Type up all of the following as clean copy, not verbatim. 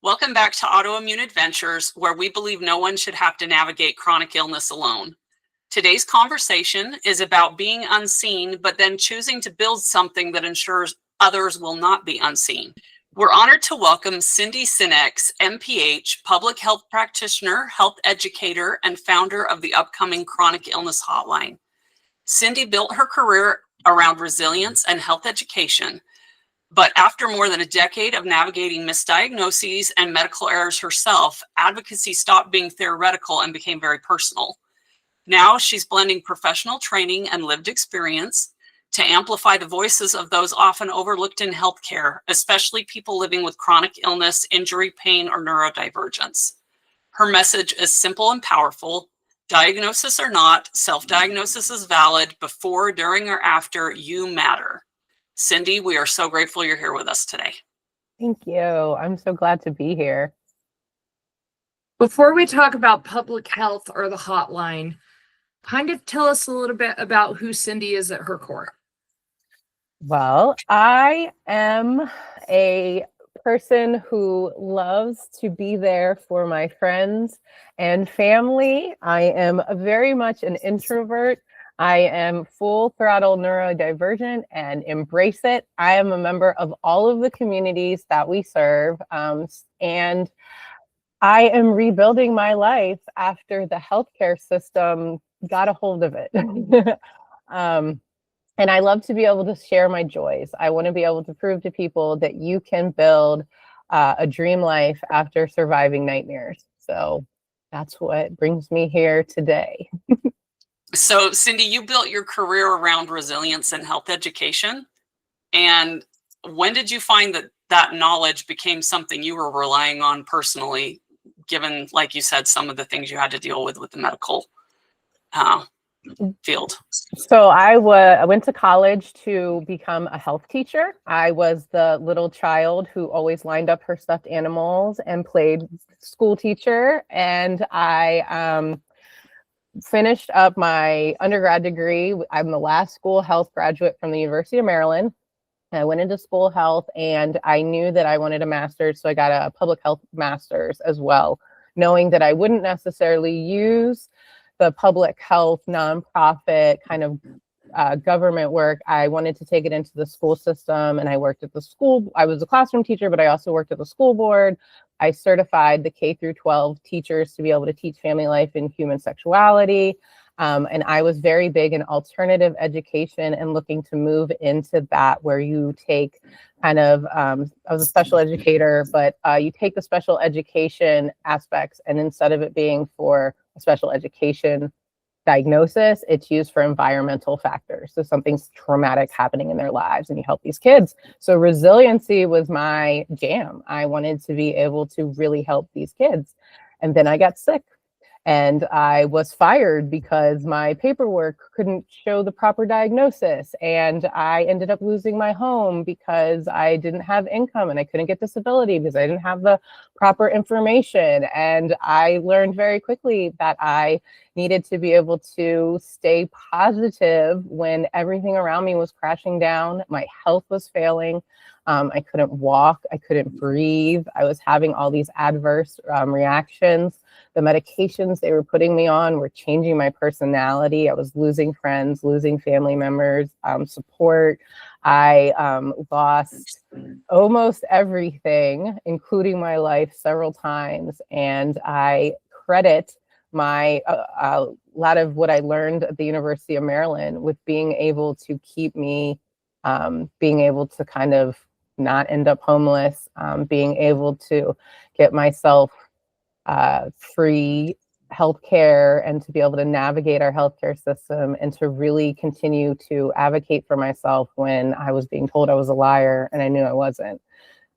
Welcome back to Autoimmune Adventures, where we believe no one should have to navigate chronic illness alone. Today's conversation is about being unseen, but then choosing to build something that ensures others will not be unseen. We're honored to welcome Cyndii Sinex, MPH, public health practitioner, health educator, and founder of the upcoming Chronic Illness Hotline. Cyndii built her career around resilience and health education. But after more than a decade of navigating misdiagnoses and medical errors herself, advocacy stopped being theoretical and became very personal. Now she's blending professional training and lived experience to amplify the voices of those often overlooked in healthcare, especially people living with chronic illness, injury, pain, or neurodivergence. Her message is simple and powerful. Diagnosis or not, self-diagnosis is valid. Before, during, or after, you matter. Cyndii, we are so grateful you're here with us today. Thank you. I'm so glad to be here. Before we talk about public health or the hotline, kind of tell us a little bit about who Cyndii is at her core. Well, I am a person who loves to be there for my friends and family. I am very much an introvert. I am full throttle neurodivergent and embrace it. I am a member of all of the communities that we serve, and I am rebuilding my life after the healthcare system got a hold of it. And I love to be able to share my joys. I want to be able to prove to people that you can build a dream life after surviving nightmares. So that's what brings me here today. So, Cyndii, you built your career around resilience and health education. And when did you find that that knowledge became something you were relying on personally, given, like you said, some of the things you had to deal with the medical field? So I went to college to become a health teacher. I was the little child who always lined up her stuffed animals and played school teacher. And I finished up my undergrad degree. I'm the last school health graduate from the University of Maryland. I went into school health and I knew that I wanted a master's, so I got a public health master's as well, knowing that I wouldn't necessarily use the public health nonprofit kind of government work. I wanted to take it into the school system, and I worked at the school. I was a classroom teacher, but I also worked at the school board. I certified the K through 12 teachers to be able to teach family life and human sexuality. And I was very big in alternative education and looking to move into that, where you take kind of, I was a special educator, but you take the special education aspects, and instead of it being for a special education diagnosis, it's used for environmental factors. So something's traumatic happening in their lives and you help these kids. So resiliency was my jam. I wanted to be able to really help these kids. And then I got sick. And I was fired because my paperwork couldn't show the proper diagnosis. And I ended up losing my home because I didn't have income and I couldn't get disability because I didn't have the proper information. And I learned very quickly that I needed to be able to stay positive when everything around me was crashing down. My health was failing. I couldn't walk. I couldn't breathe. I was having all these adverse reactions. The medications they were putting me on were changing my personality. I was losing friends, losing family members, support. I lost almost everything, including my life, several times. And I credit my a lot of what I learned at the University of Maryland with being able to keep me, being able to kind of not end up homeless, being able to get myself free healthcare and to be able to navigate our healthcare system and to really continue to advocate for myself when I was being told I was a liar and I knew I wasn't.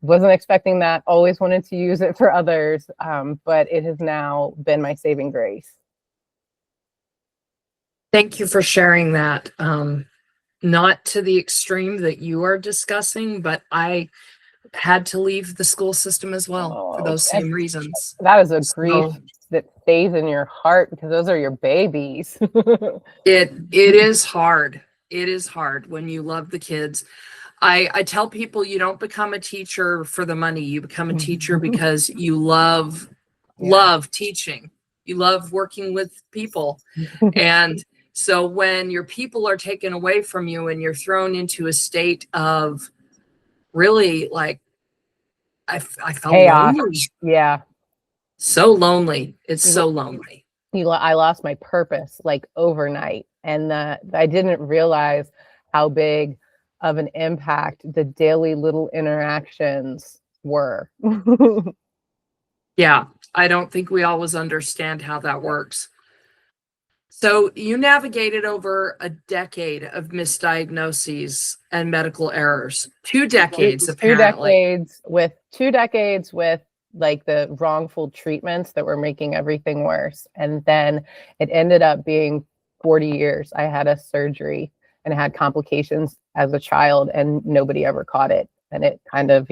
Wasn't expecting that, always wanted to use it for others, but it has now been my saving grace. Thank you for sharing that. Not to the extreme that you are discussing, but I had to leave the school system as well for those same reasons. That is a grief that stays in your heart because those are your babies. It is hard. It is hard when you love the kids. I tell people you don't become a teacher for the money. You become a teacher because you love teaching. You love working with people. And so when your people are taken away from you and you're thrown into a state of really like, I felt Chaos. lonely. Yeah. So lonely. It's so lonely. I lost my purpose like overnight, and I didn't realize how big of an impact the daily little interactions were. Yeah, I don't think we always understand how that works. So you navigated over a decade of misdiagnoses and medical errors. 2 decades, apparently. 2 decades with like the wrongful treatments that were making everything worse. And then it ended up being 40 years. I had a surgery and had complications as a child, and nobody ever caught it. And it kind of,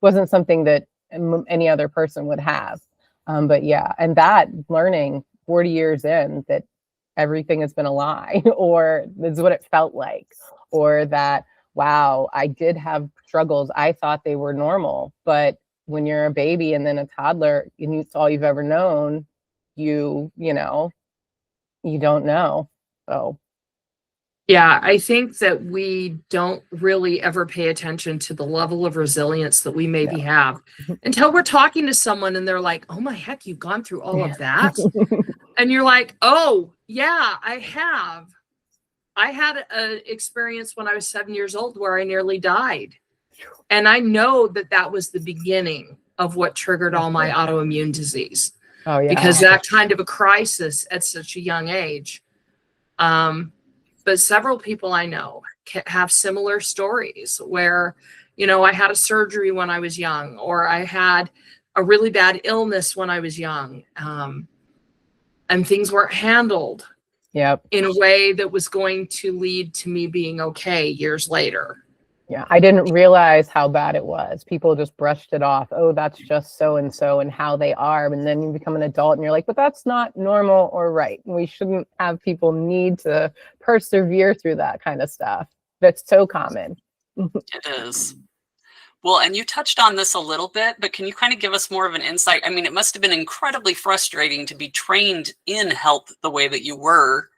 wasn't something that any other person would have. But yeah, and that learning 40 years in that everything has been a lie, or this is what it felt like, or that, wow, I did have struggles. I thought they were normal, but when you're a baby and then a toddler and it's all you've ever known, you don't know. So yeah, I think that we don't really ever pay attention to the level of resilience that we maybe have until we're talking to someone and they're like, oh my heck, you've gone through all of that. And you're like, oh yeah, I have. I had an experience when I was 7 years old where I nearly died. And I know that that was the beginning of what triggered all my autoimmune disease. Oh yeah. Because that kind of a crisis at such a young age. But several people I know have similar stories where, I had a surgery when I was young, or I had a really bad illness when I was young. And things weren't handled in a way that was going to lead to me being okay years later. Yeah, I didn't realize how bad it was. People just brushed it off. Oh, that's just so-and-so and how they are. And then you become an adult and you're like, but that's not normal or right. We shouldn't have people need to persevere through that kind of stuff. That's so common. It is. Well, and you touched on this a little bit, but can you kind of give us more of an insight? I mean, it must have been incredibly frustrating to be trained in health the way that you were,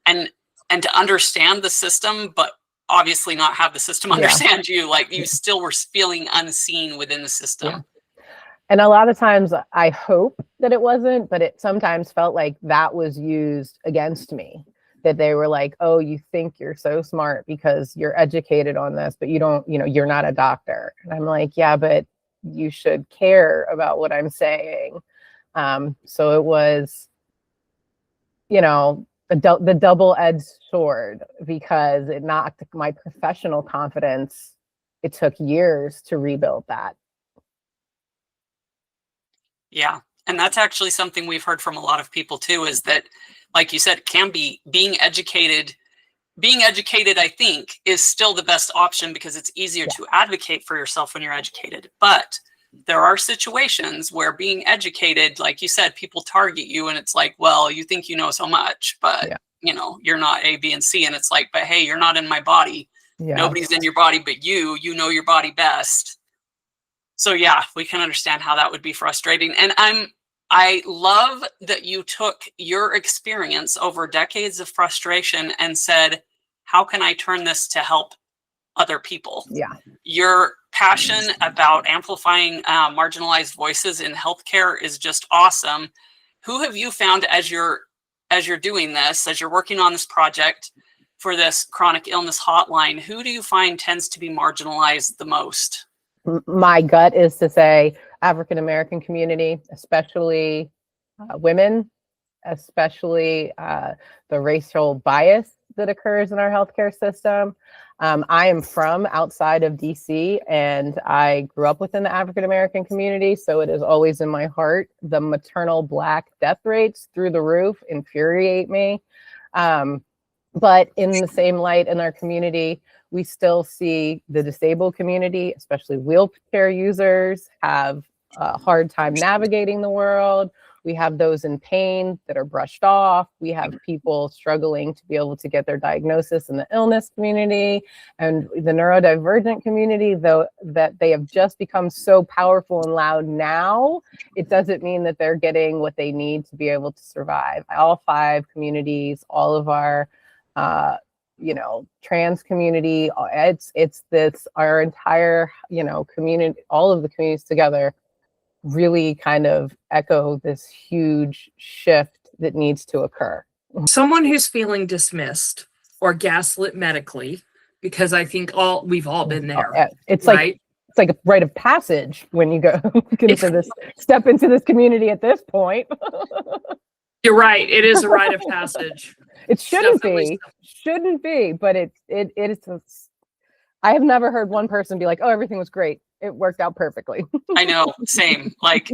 and to understand the system, but obviously not have the system understand you. Like you still were feeling unseen within the system. Yeah. And a lot of times I hope that it wasn't, but it sometimes felt like that was used against me. That they were like, oh, you think you're so smart because you're educated on this, but you don't, you're not a doctor. And I'm like, yeah, but you should care about what I'm saying. So it was, the double-edged sword, because it knocked my professional confidence. It took years to rebuild that. Yeah. And that's actually something we've heard from a lot of people too, is that, like you said, it can be being educated, I think, is still the best option because it's easier to advocate for yourself when you're educated. But there are situations where being educated, like you said, people target you and it's like, well, you think you know so much, but you're not A, B, and C. And it's like, but hey, you're not in my body. Yeah. Nobody's in your body but you know your body best. So yeah, we can understand how that would be frustrating. And I love that you took your experience over decades of frustration and said, how can I turn this to help other people? Yeah. Your passion about amplifying marginalized voices in healthcare is just awesome. Who have you found as you're doing this, as you're working on this project for this chronic illness hotline, who do you find tends to be marginalized the most? My gut is to say African-American community, especially women, especially the racial bias that occurs in our healthcare system. I am from outside of DC and I grew up within the African-American community. So it is always in my heart. The maternal Black death rates through the roof infuriate me. But in the same light in our community, we still see the disabled community, especially wheelchair users, have a hard time navigating the world. We have those in pain that are brushed off. We have people struggling to be able to get their diagnosis in the illness community and the neurodivergent community, though that they have just become so powerful and loud now. It doesn't mean that they're getting what they need to be able to survive. All 5 communities, all of our trans community, it's this, our entire, community, all of the communities together really kind of echo this huge shift that needs to occur. Someone who's feeling dismissed or gaslit medically, because I think we've all been there. It's right? like, it's like a rite of passage when you go step into this community at this point. You're right. It is a rite of passage. It shouldn't be, but it is. I have never heard one person be like, "Oh, everything was great. It worked out perfectly." I know, same. Like,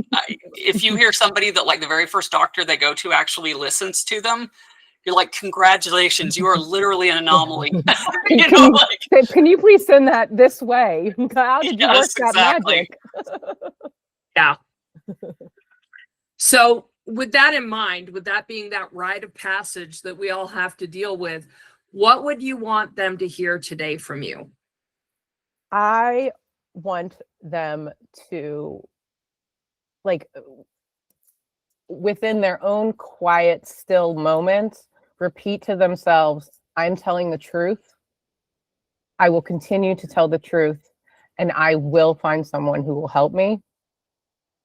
if you hear somebody that like the very first doctor they go to actually listens to them, you're like, congratulations, you are literally an anomaly. Can you please send that this way? How did you work that magic? Yeah. So with that in mind, with that being that rite of passage that we all have to deal with, what would you want them to hear today from you? I want them to, like, within their own quiet, still moment, repeat to themselves, I'm telling the truth. I will continue to tell the truth, and I will find someone who will help me.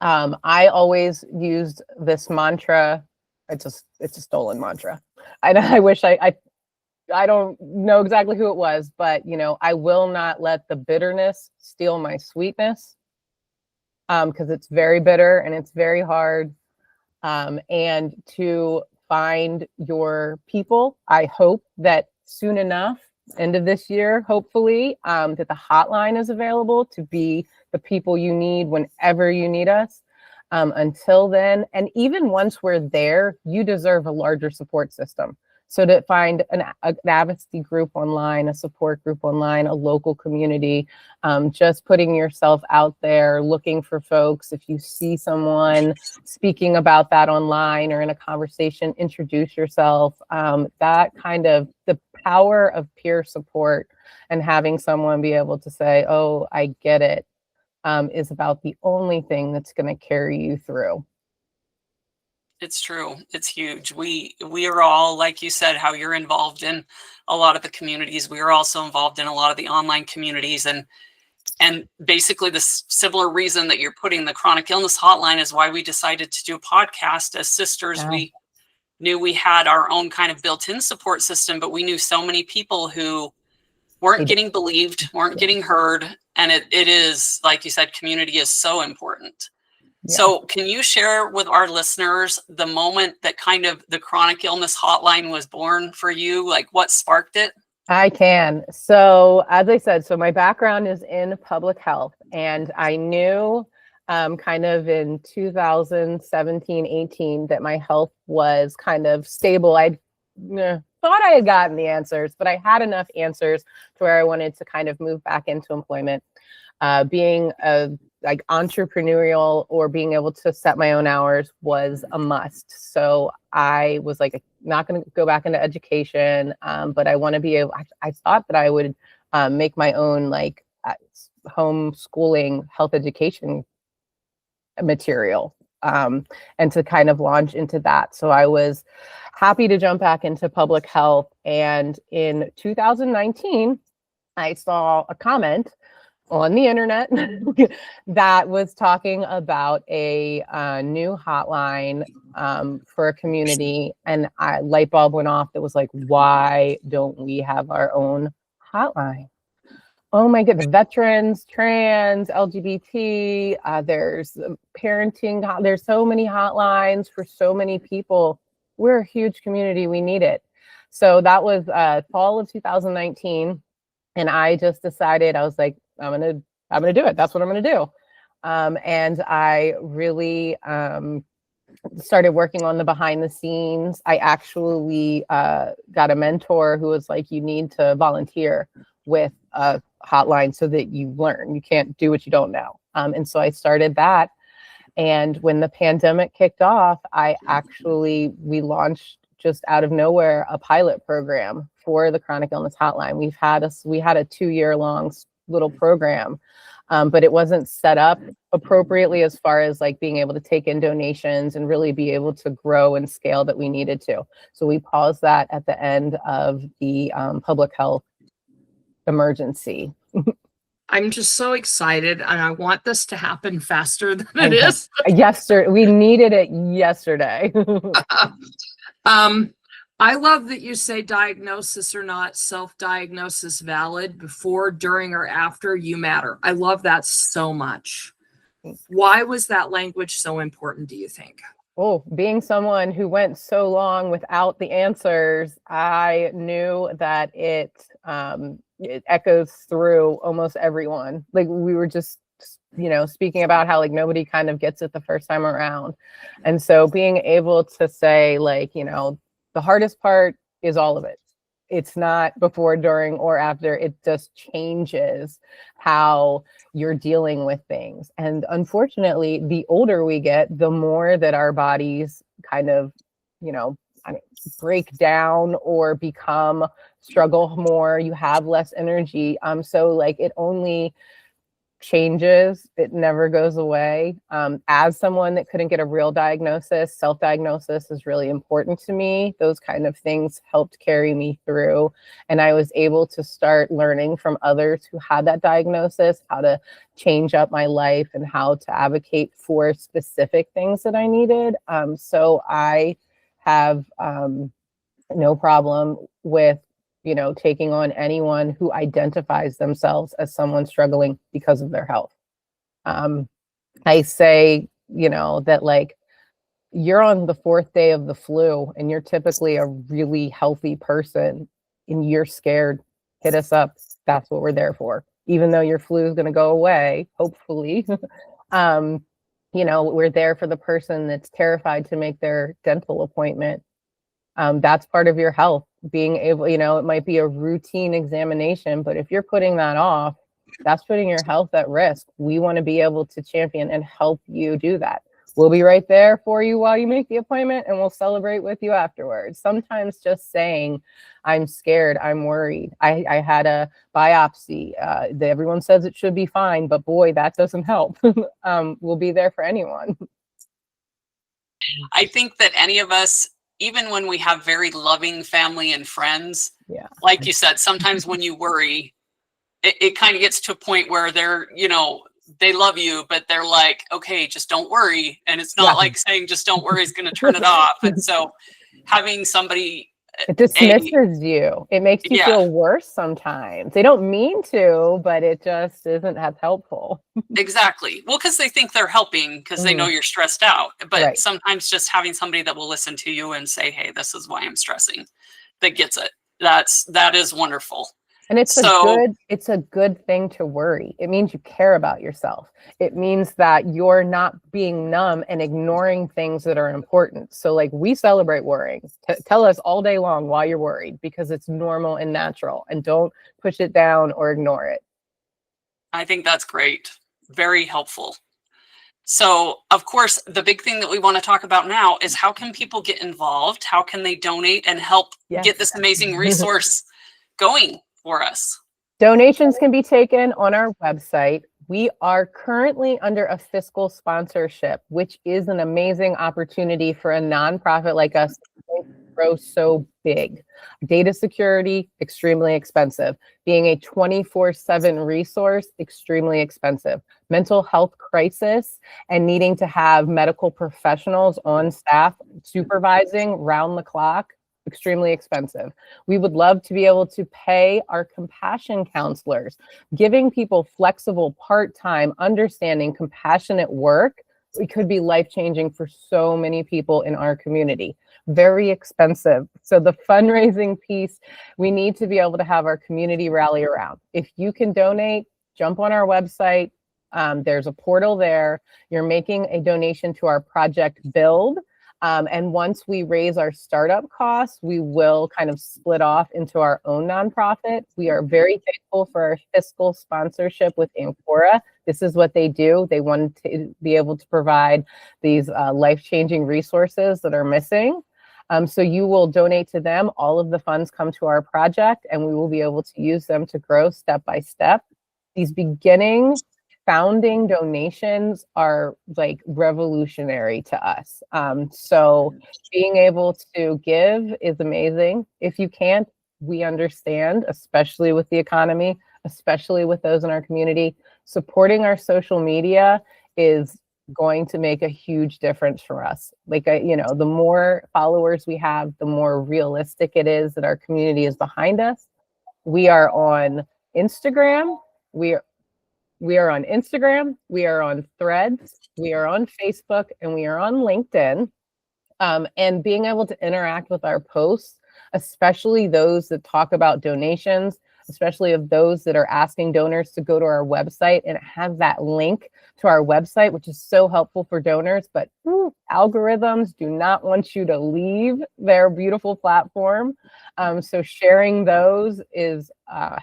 I always used this mantra. It's a stolen mantra. I wish I don't know exactly who it was, but I will not let the bitterness steal my sweetness, because it's very bitter and it's very hard. And to find your people, I hope that soon enough, end of this year, hopefully, that the hotline is available to be the people you need whenever you need us. Until then, and even once we're there, you deserve a larger support system. So to find an advocacy group online, a support group online, a local community, just putting yourself out there, looking for folks. If you see someone speaking about that online or in a conversation, introduce yourself. That kind of, the power of peer support and having someone be able to say, oh, I get it, is about the only thing that's going to carry you through. It's true. It's huge. We are all, like you said, how you're involved in a lot of the communities. We are also involved in a lot of the online communities, and basically the similar reason that you're putting the Chronic Illness Hotline is why we decided to do a podcast as sisters. Yeah. We knew we had our own kind of built-in support system, but we knew so many people who weren't getting believed, weren't getting heard. And it is, like you said, community is so important. Yeah. So can you share with our listeners the moment that kind of the Chronic Illness Hotline was born for you? Like, what sparked it? I can. So as I said, so my background is in public health, and I knew kind of in 2017, 18, that my health was kind of stable. I thought I had gotten the answers, but I had enough answers to where I wanted to kind of move back into employment. Being a like entrepreneurial or being able to set my own hours was a must. So I was like, not going to go back into education, but I want to be able, I thought that I would make my own like homeschooling health education material, and to kind of launch into that. So I was happy to jump back into public health. And in 2019, I saw a comment on the internet that was talking about a new hotline for a community, and light bulb went off. That was like, why don't we have our own hotline? Oh my goodness, veterans, trans, LGBT, there's parenting, there's so many hotlines for so many people. We're a huge community, we need it. So that was fall of 2019, and I just decided, I was like, I'm gonna do it. That's what I'm gonna do. And I really started working on the behind the scenes. I actually got a mentor who was like, you need to volunteer with a hotline so that you learn. You can't do what you don't know. And so I started that. And when the pandemic kicked off, we launched just out of nowhere a pilot program for the Chronic Illness Hotline. We had a 2-year long little program, but it wasn't set up appropriately as far as like being able to take in donations and really be able to grow and scale that we needed to. So we paused that at the end of the public health emergency. I'm just so excited, and I want this to happen faster than it is. Yesterday, we needed it yesterday. I love that you say diagnosis or not, self-diagnosis valid, before, during, or after, you matter. I love that so much. Why was that language so important, do you think? Oh, being someone who went so long without the answers, I knew that it echoes through almost everyone. Like we were just, speaking about how like nobody kind of gets it the first time around. And so being able to say like, the hardest part is all of it. It's not before, during, or after. It just changes how you're dealing with things. And unfortunately, the older we get, the more that our bodies kind of, break down or struggle more. You have less energy. So like it only changes, it never goes away. As someone that couldn't get a real diagnosis, self-diagnosis is really important to me. Those kind of things helped carry me through. And I was able to start learning from others who had that diagnosis, how to change up my life and how to advocate for specific things that I needed. So I have no problem with taking on anyone who identifies themselves as someone struggling because of their health. I say, that like you're on the 4th day of the flu and you're typically a really healthy person and you're scared, hit us up. That's what we're there for. Even though your flu is going to go away, hopefully, we're there for the person that's terrified to make their dental appointment. That's part of your health. Being able, it might be a routine examination, but if you're putting that off, that's putting your health at risk. We want to be able to champion and help you do that. We'll be right there for you while you make the appointment, and we'll celebrate with you afterwards. Sometimes just saying, I'm scared, I'm worried. I had a biopsy. Everyone says it should be fine, but boy, that doesn't help. We'll be there for anyone. I think that any of us, even when we have very loving family and friends, yeah, like you said, sometimes when you worry, it kind of gets to a point where they're, they love you, but they're like, okay, just don't worry. And it's not like saying just don't worry is going to turn it off. And so having somebody, it dismisses you. It makes you feel worse sometimes. They don't mean to, but it just isn't as helpful. Exactly. Well, because they think they're helping because they know you're stressed out. But sometimes just having somebody that will listen to you and say, hey, this is why I'm stressing, that gets it. That is wonderful. And it's a good thing to worry. It means you care about yourself. It means that you're not being numb and ignoring things that are important. So like we celebrate worrying. Tell us all day long why you're worried, because it's normal and natural, and don't push it down or ignore it. I think that's great. Very helpful. So of course, the big thing that we want to talk about now is how can people get involved? How can they donate and help get this amazing resource going for us? Donations can be taken on our website. We are currently under a fiscal sponsorship, which is an amazing opportunity for a nonprofit like us to grow so big. Data security, extremely expensive. Being a 24/7 resource, extremely expensive. Mental health crisis and needing to have medical professionals on staff supervising round the clock, extremely expensive. We would love to be able to pay our compassion counselors, giving people flexible, part-time, understanding, compassionate work. It could be life-changing for so many people in our community. Very expensive. So the fundraising piece, we need to be able to have our community rally around. If you can donate, jump on our website. There's a portal there. You're making a donation to our project Build. And once we raise our startup costs, we will kind of split off into our own nonprofit. We are very thankful for our fiscal sponsorship with Ancora. this is what they do. They want to be able to provide these life-changing resources that are missing. So you will donate to them. All of the funds come to our project, and we will be able to use them to grow step by step. These beginning founding donations are like revolutionary to us. So being able to give is amazing. If you can't, we understand, especially with the economy, especially with those in our community. Supporting our social media is going to make a huge difference for us. Like, the more followers we have, the more realistic it is that our community is behind us. We are on Instagram. We are on Instagram. We are on Threads. We are on Facebook, and we are on LinkedIn. And being able to interact with our posts, especially those that talk about donations, especially of those that are asking donors to go to our website and have that link to our website, which is so helpful for donors. But algorithms do not want you to leave their beautiful platform. So sharing those is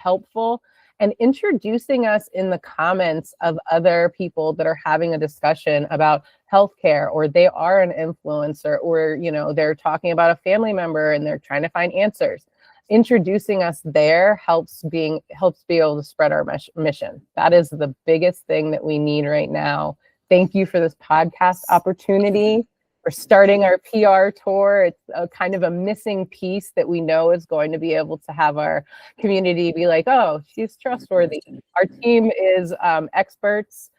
helpful. And introducing us in the comments of other people that are having a discussion about healthcare, or they are an influencer, or they're talking about a family member and they're trying to find answers. Introducing us there helps be able to spread our mission. That is the biggest thing that we need right now. Thank you for this podcast opportunity. We're starting our PR tour. It's a kind of a missing piece that we know is going to be able to have our community be like, oh, she's trustworthy. Our team is experts.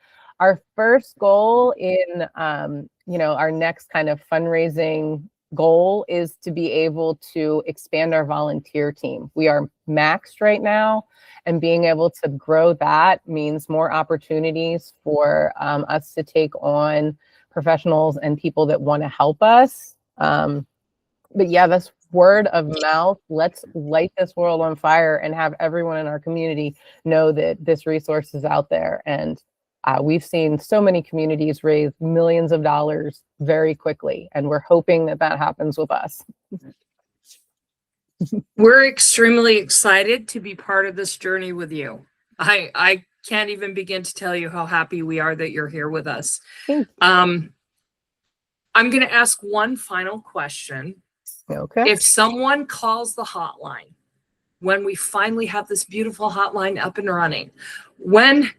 Our first goal in, our next kind of fundraising goal is to be able to expand our volunteer team. We are maxed right now, and being able to grow that means more opportunities for us to take on professionals and people that want to help us. But yeah, this word of mouth, let's light this world on fire and have everyone in our community know that this resource is out there. And we've seen so many communities raise millions of dollars very quickly, and we're hoping that that happens with us. We're extremely excited to be part of this journey with you. I can't even begin to tell you how happy we are that you're here with us. I'm going to ask one final question. Okay. If someone calls the hotline, when we finally have this beautiful hotline up and running, when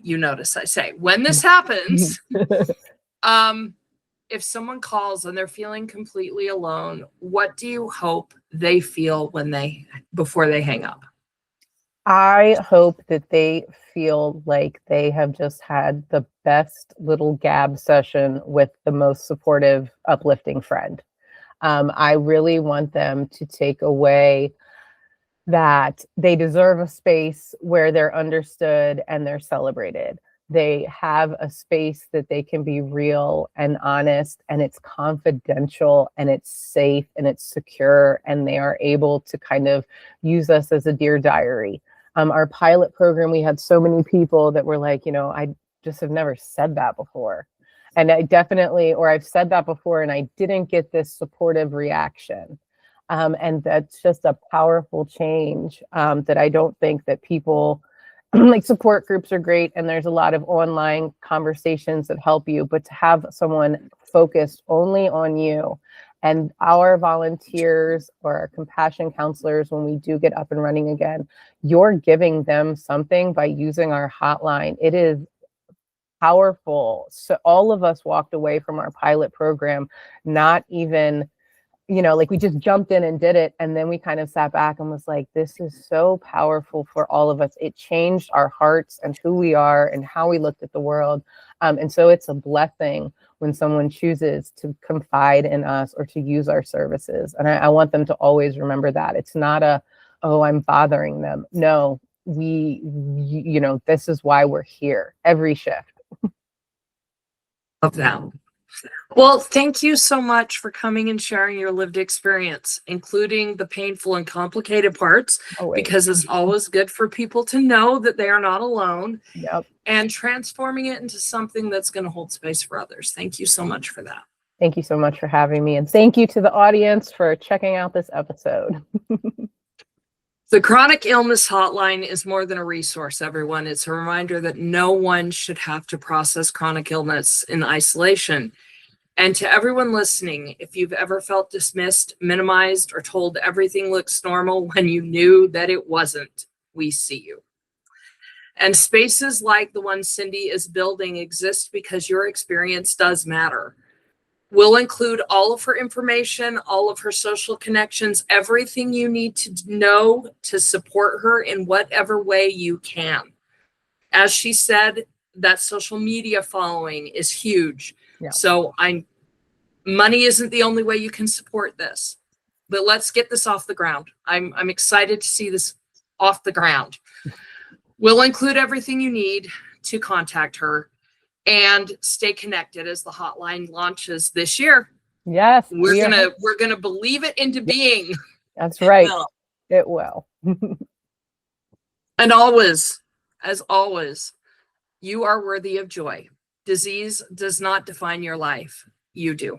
you notice I say, when this happens, if someone calls and they're feeling completely alone, what do you hope they feel before they hang up? I hope that they feel like they have just had the best little gab session with the most supportive, uplifting friend. I really want them to take away that they deserve a space where they're understood and they're celebrated. They have a space that they can be real and honest, and it's confidential, and it's safe, and it's secure, and they are able to kind of use us as a Dear Diary. Our pilot program, we had so many people that were like, I just have never said that before. And I've said that before and I didn't get this supportive reaction. And that's just a powerful change that I don't think that people, like, support groups are great, and there's a lot of online conversations that help you, but to have someone focused only on you. And our volunteers or our compassion counselors, when we do get up and running again, you're giving them something by using our hotline. It is powerful. So all of us walked away from our pilot program, not even, like, we just jumped in and did it. And then we kind of sat back and was like, this is so powerful for all of us. It changed our hearts and who we are and how we looked at the world. And so it's a blessing when someone chooses to confide in us or to use our services. And I want them to always remember that. It's not I'm bothering them. No, this is why we're here every shift. Love that. Well, thank you so much for coming and sharing your lived experience, including the painful and complicated parts, because it's always good for people to know that they are not alone. Yep. And transforming it into something that's going to hold space for others. Thank you so much for that. Thank you so much for having me. And thank you to the audience for checking out this episode. The Chronic Illness Hotline is more than a resource, everyone. It's a reminder that no one should have to process chronic illness in isolation. And to everyone listening, if you've ever felt dismissed, minimized, or told everything looks normal when you knew that it wasn't, we see you. And spaces like the one Cyndii is building exist because your experience does matter. We'll include all of her information, all of her social connections, everything you need to know to support her in whatever way you can. As she said, that social media following is huge. Yeah. So money isn't the only way you can support this, but let's get this off the ground. I'm excited to see this off the ground. We'll include everything you need to contact her and stay connected as the hotline launches this year. Yes. We're gonna believe it into being. That's right. Well, It will. And always, as always, you are worthy of joy. Disease does not define your life. You do.